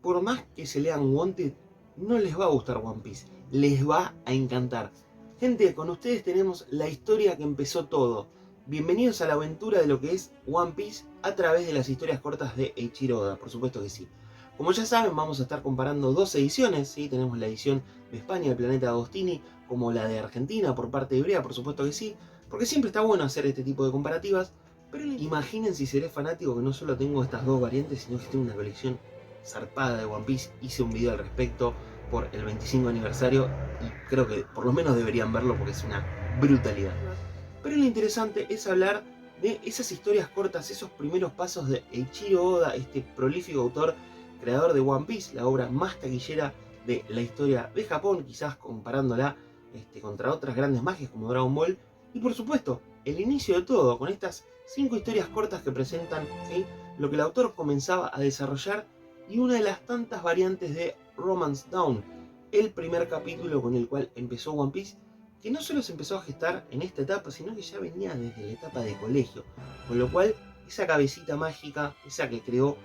por más que se lean Wanted, no les va a gustar One Piece, les va a encantar. Gente, con ustedes tenemos la historia que empezó todo. Bienvenidos a la aventura de lo que es One Piece a través de las historias cortas de Eiichiro Oda, por supuesto que sí. Como ya saben, vamos a estar comparando dos ediciones, ¿sí? Tenemos la edición de España, el Planeta Agostini, como la de Argentina por parte de Ibrea, por supuesto que sí, porque siempre está bueno hacer este tipo de comparativas, pero imaginen si seré fanático que no solo tengo estas dos variantes, sino que tengo una colección zarpada de One Piece. Hice un video al respecto por el 25 aniversario y creo que por lo menos deberían verlo porque es una brutalidad. Pero lo interesante es hablar de esas historias cortas, esos primeros pasos de Eiichiro Oda, este prolífico autor, creador de One Piece, la obra más taquillera de la historia de Japón, quizás comparándola contra otras grandes magias como Dragon Ball. Y por supuesto, el inicio de todo, con estas 5 historias cortas que presentan, ¿sí?, lo que el autor comenzaba a desarrollar y una de las tantas variantes de Romance Dawn, el primer capítulo con el cual empezó One Piece, que no solo se empezó a gestar en esta etapa, sino que ya venía desde la etapa de colegio, con lo cual esa cabecita mágica, esa que creó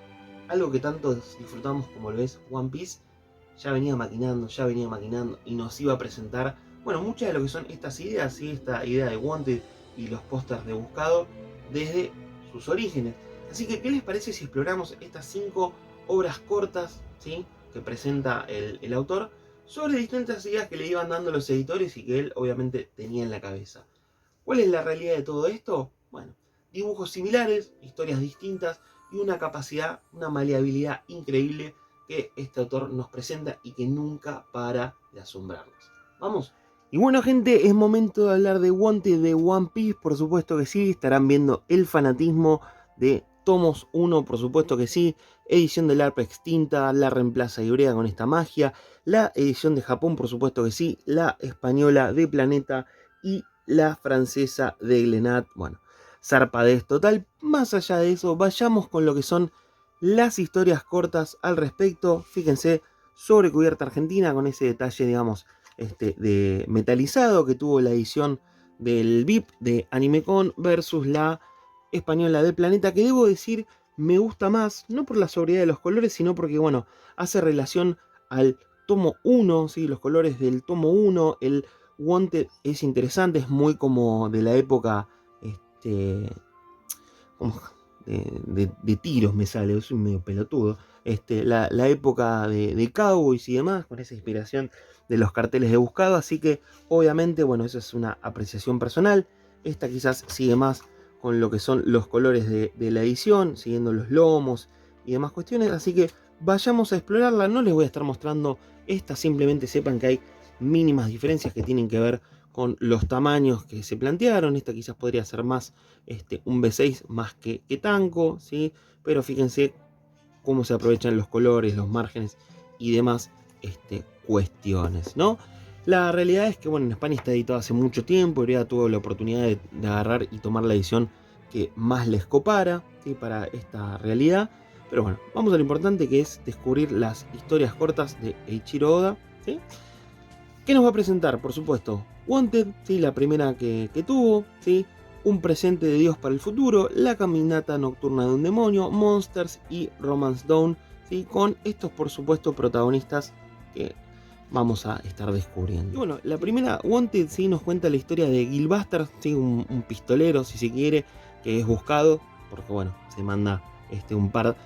algo que tanto disfrutamos como lo es One Piece, ya venía maquinando y nos iba a presentar, bueno, muchas de lo que son estas ideas, ¿sí?, esta idea de Wanted y los pósters de Buscado desde sus orígenes. Así que, ¿qué les parece si exploramos estas 5 obras cortas, ¿sí?, que presenta el autor sobre distintas ideas que le iban dando los editores y que él obviamente tenía en la cabeza? ¿Cuál es la realidad de todo esto? Bueno, dibujos similares, historias distintas y una capacidad, una maleabilidad increíble que este autor nos presenta y que nunca para de asombrarnos. ¿Vamos? Y bueno, gente, es momento de hablar de Wanted, de One Piece, por supuesto que sí. Estarán viendo el fanatismo de tomos 1, por supuesto que sí. Edición del arpa extinta, la reemplaza Ibrea con esta magia. La edición de Japón, por supuesto que sí. La española de Planeta y la francesa de Glenat. Bueno, zarpadez total. Más allá de eso, vayamos con lo que son las historias cortas al respecto. Fíjense, sobre cubierta argentina, con ese detalle, digamos, de metalizado que tuvo la edición del VIP de AnimeCon versus la española de Planeta, que debo decir me gusta más, no por la sobriedad de los colores, sino porque, bueno, hace relación al tomo 1, ¿sí? Los colores del tomo 1, el Wanted es interesante, es muy como de la época, como de tiros me sale, soy medio pelotudo, la época de Cowboys y demás, con esa inspiración de los carteles de Buscado, así que obviamente, bueno, eso es una apreciación personal. Esta quizás sigue más con lo que son los colores de la edición, siguiendo los lomos y demás cuestiones, así que vayamos a explorarla. No les voy a estar mostrando esta, simplemente sepan que hay mínimas diferencias que tienen que ver con los tamaños que se plantearon. Esta quizás podría ser más un B6 más que Tanco, ¿sí? Pero fíjense cómo se aprovechan los colores, los márgenes y demás cuestiones, ¿no? La realidad es que, bueno, en España está editado hace mucho tiempo. Ibrea tuvo la oportunidad de agarrar y tomar la edición que más les copara, ¿sí?, para esta realidad. Pero bueno, vamos a lo importante, que es descubrir las historias cortas de Eiichiro Oda, ¿sí? ¿Qué nos va a presentar? Por supuesto, Wanted, ¿sí?, la primera que tuvo, ¿sí?, un presente de Dios para el futuro, la caminata nocturna de un demonio, Monsters y Romance Dawn, ¿sí?, con estos, por supuesto, protagonistas que vamos a estar descubriendo. Y bueno, la primera, Wanted, ¿sí?, nos cuenta la historia de Gilbuster, ¿sí?, un pistolero, si se quiere, que es buscado, porque bueno, se manda un par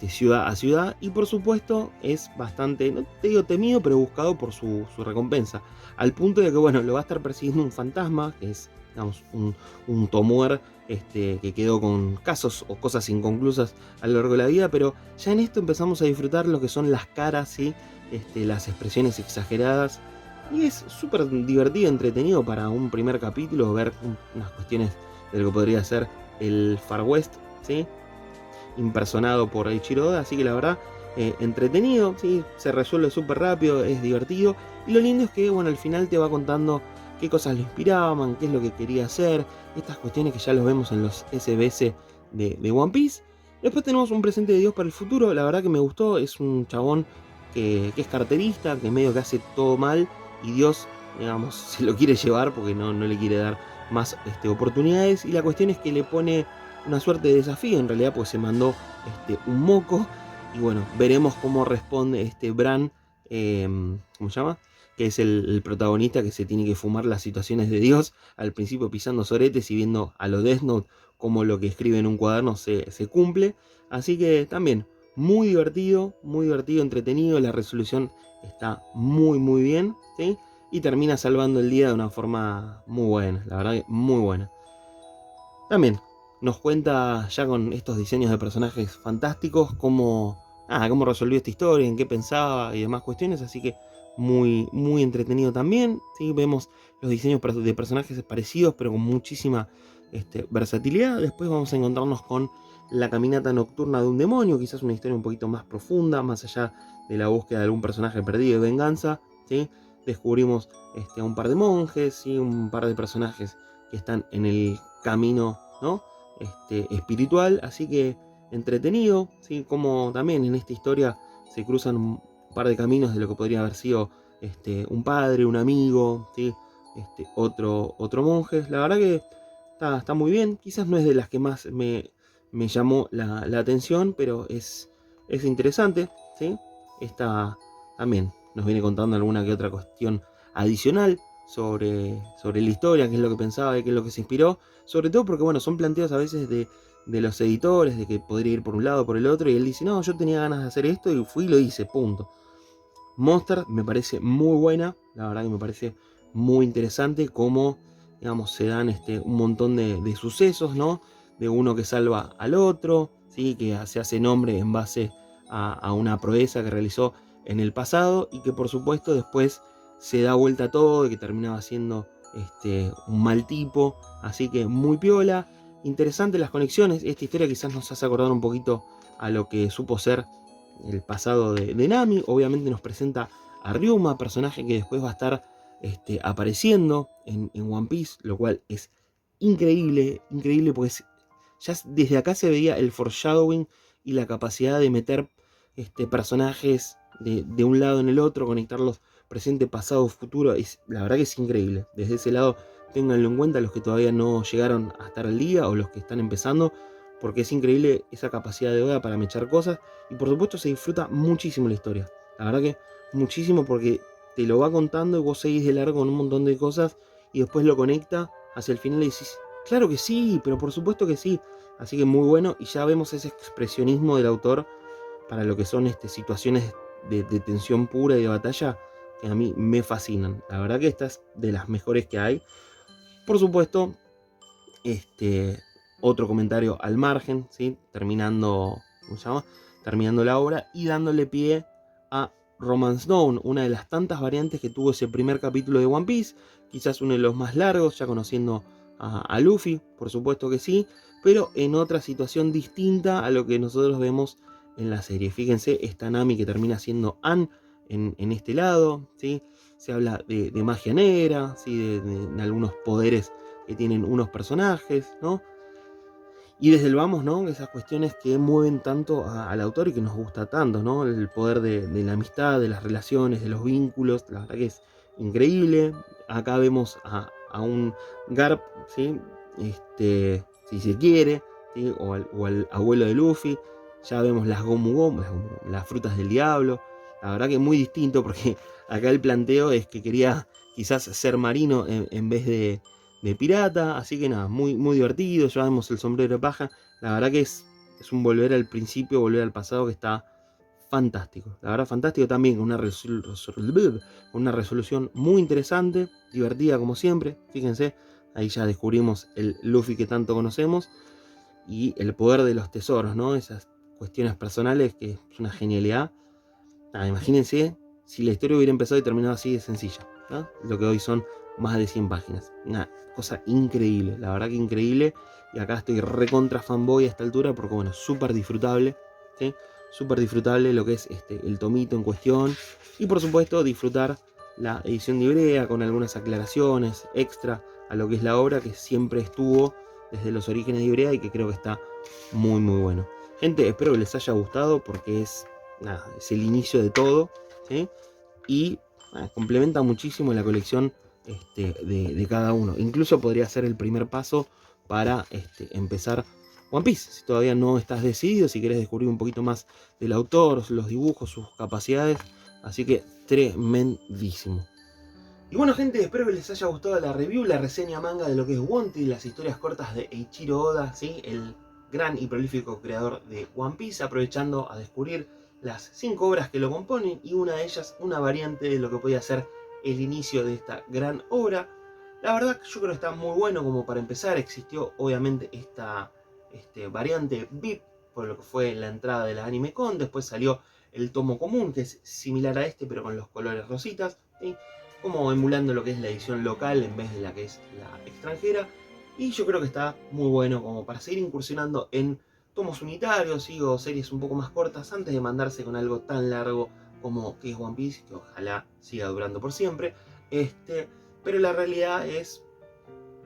ciudad a ciudad, y por supuesto es bastante, no te digo temido, pero buscado por su recompensa, al punto de que, bueno, lo va a estar persiguiendo un fantasma, que es, digamos, un Tomuer que quedó con casos o cosas inconclusas a lo largo de la vida. Pero ya en esto empezamos a disfrutar lo que son las caras, ¿sí?, las expresiones exageradas, y es súper divertido, entretenido para un primer capítulo ver unas cuestiones de lo que podría ser el Far West, ¿sí?, impersonado por Eiichiro Oda. Así que la verdad, entretenido, ¿sí?, se resuelve súper rápido, es divertido, y lo lindo es que, bueno, al final te va contando qué cosas lo inspiraban, qué es lo que quería hacer, estas cuestiones que ya los vemos en los SBS de One Piece. Después tenemos un presente de Dios para el futuro. La verdad que me gustó, es un chabón que es carterista, que medio que hace todo mal, y Dios, digamos, se lo quiere llevar porque no le quiere dar más oportunidades, y la cuestión es que le pone una suerte de desafío en realidad, pues se mandó un moco y bueno, veremos cómo responde este Bran, ¿cómo se llama? Que es el protagonista que se tiene que fumar las situaciones de Dios, al principio pisando soretes y viendo a los Death Note como lo que escribe en un cuaderno se cumple. Así que también muy divertido, entretenido, la resolución está muy bien, ¿sí? Y termina salvando el día de una forma muy buena, la verdad que muy buena. También nos cuenta ya con estos diseños de personajes fantásticos cómo resolvió esta historia, en qué pensaba y demás cuestiones, así que muy entretenido también. ¿Sí? Vemos los diseños de personajes parecidos pero con muchísima versatilidad. Después vamos a encontrarnos con la caminata nocturna de un demonio, quizás una historia un poquito más profunda, más allá de la búsqueda de algún personaje perdido de venganza. ¿Sí? Descubrimos a un par de monjes, ¿sí? Un par de personajes que están en el camino, ¿no? Espiritual, así que entretenido, ¿sí? Como también en esta historia se cruzan un par de caminos de lo que podría haber sido un padre, un amigo, ¿sí? Otro monje. La verdad que está muy bien, quizás no es de las que más me llamó la atención, pero es interesante, ¿sí? Esta también nos viene contando alguna que otra cuestión adicional sobre la historia, qué es lo que pensaba y qué es lo que se inspiró, sobre todo porque bueno, son planteos a veces de los editores, de que podría ir por un lado o por el otro, y él dice, no, yo tenía ganas de hacer esto y fui y lo hice, punto. Monster me parece muy buena, la verdad que me parece muy interesante cómo, digamos, se dan un montón de sucesos, ¿no? De uno que salva al otro, ¿sí? Que se hace nombre en base a una proeza que realizó en el pasado y que por supuesto después se da vuelta todo y que terminaba siendo un mal tipo, así que muy piola, interesante las conexiones. Esta historia quizás nos hace acordar un poquito a lo que supo ser el pasado de Nami. Obviamente nos presenta a Ryuma, personaje que después va a estar apareciendo en One Piece, lo cual es increíble porque ya desde acá se veía el foreshadowing y la capacidad de meter personajes de un lado en el otro, conectarlos presente, pasado, futuro. La verdad que es increíble. Desde ese lado, ténganlo en cuenta los que todavía no llegaron a estar al día o los que están empezando, porque es increíble esa capacidad de Oda para mechar cosas. Y por supuesto se disfruta muchísimo la historia. La verdad que muchísimo, porque te lo va contando y vos seguís de largo con un montón de cosas y después lo conecta hacia el final y decís, claro que sí, pero por supuesto que sí. Así que muy bueno, y ya vemos ese expresionismo del autor para lo que son situaciones de tensión pura y de batalla, que a mí me fascinan. La verdad que esta es de las mejores que hay. Por supuesto, otro comentario al margen, ¿sí? Terminando la obra y dándole pie a Romance Dawn, una de las tantas variantes que tuvo ese primer capítulo de One Piece, quizás uno de los más largos, ya conociendo a Luffy, por supuesto que sí, pero en otra situación distinta a lo que nosotros vemos en la serie. Fíjense, esta Nami que termina siendo Anne en este lado, ¿sí? Se habla de magia negra, ¿sí? de algunos poderes que tienen unos personajes, ¿no? Y desde el vamos, ¿no? Esas cuestiones que mueven tanto al autor y que nos gusta tanto, ¿no? El poder de la amistad, de las relaciones, de los vínculos, la verdad que es increíble. Acá vemos a un Garp, ¿sí? Si se quiere, ¿sí? O al abuelo de Luffy. Ya vemos las Gomu Gomu, las frutas del diablo. La verdad que muy distinto, porque acá el planteo es que quería quizás ser marino en vez de pirata, así que nada, muy divertido, llevamos el sombrero de paja, la verdad que es un volver al principio, volver al pasado que está fantástico, la verdad fantástico también, con una resolución muy interesante, divertida como siempre, fíjense, ahí ya descubrimos el Luffy que tanto conocemos y el poder de los tesoros, ¿no? Esas cuestiones personales que es una genialidad. Imagínense si la historia hubiera empezado y terminado así de sencilla, ¿no? Lo que hoy son más de 100 páginas. Una cosa increíble, la verdad que increíble. Y acá estoy recontra fanboy a esta altura porque, bueno, súper disfrutable, ¿sí? Súper disfrutable lo que es el tomito en cuestión. Y por supuesto, disfrutar la edición de Ivrea con algunas aclaraciones extra a lo que es la obra que siempre estuvo desde los orígenes de Ivrea y que creo que está muy bueno. Gente, espero que les haya gustado porque es el inicio de todo, ¿sí? Y complementa muchísimo la colección de cada uno. Incluso podría ser el primer paso para empezar One Piece. Si todavía no estás decidido, si querés descubrir un poquito más del autor, los dibujos, sus capacidades. Así que tremendísimo. Y bueno, gente, espero que les haya gustado la review, la reseña manga de lo que es One Piece, las historias cortas de Eiichiro Oda, ¿sí? El gran y prolífico creador de One Piece, aprovechando a descubrir las 5 obras que lo componen y una de ellas una variante de lo que podía ser el inicio de esta gran obra. La verdad que yo creo que está muy bueno como para empezar. Existió obviamente esta variante VIP por lo que fue la entrada de la Anime Con, después salió el tomo común que es similar a este pero con los colores rositas, ¿sí? Como emulando lo que es la edición local en vez de la que es la extranjera. Y yo creo que está muy bueno como para seguir incursionando en tomos unitarios, ¿sí? O series un poco más cortas antes de mandarse con algo tan largo como que es One Piece, que ojalá siga durando por siempre. Pero la realidad es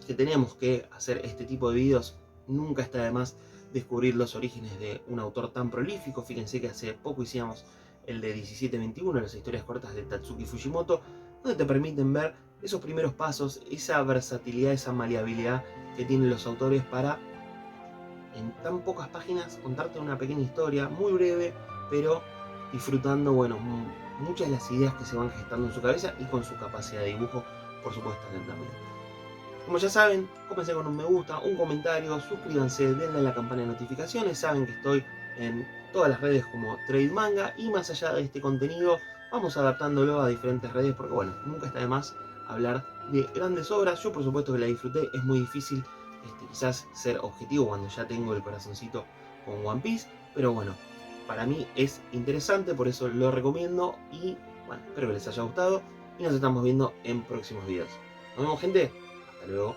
que tenemos que hacer este tipo de videos. Nunca está de más descubrir los orígenes de un autor tan prolífico. Fíjense que hace poco hicimos el de 1721, las historias cortas de Tatsuki Fujimoto, donde te permiten ver esos primeros pasos, esa versatilidad, esa maleabilidad que tienen los autores para en tan pocas páginas contarte una pequeña historia muy breve, pero disfrutando, bueno, muchas de las ideas que se van gestando en su cabeza y con su capacidad de dibujo, por supuesto, también. Como ya saben, cómense con un me gusta, un comentario, suscríbanse, denle a la campana de notificaciones, saben que estoy en todas las redes como Trade Manga y más allá de este contenido vamos adaptándolo a diferentes redes porque bueno, nunca está de más hablar de grandes obras. Yo por supuesto que la disfruté, es muy difícil quizás ser objetivo cuando ya tengo el corazoncito con One Piece, pero bueno, para mí es interesante, por eso lo recomiendo y bueno, espero que les haya gustado y nos estamos viendo en próximos videos. Nos vemos, gente. Hasta luego.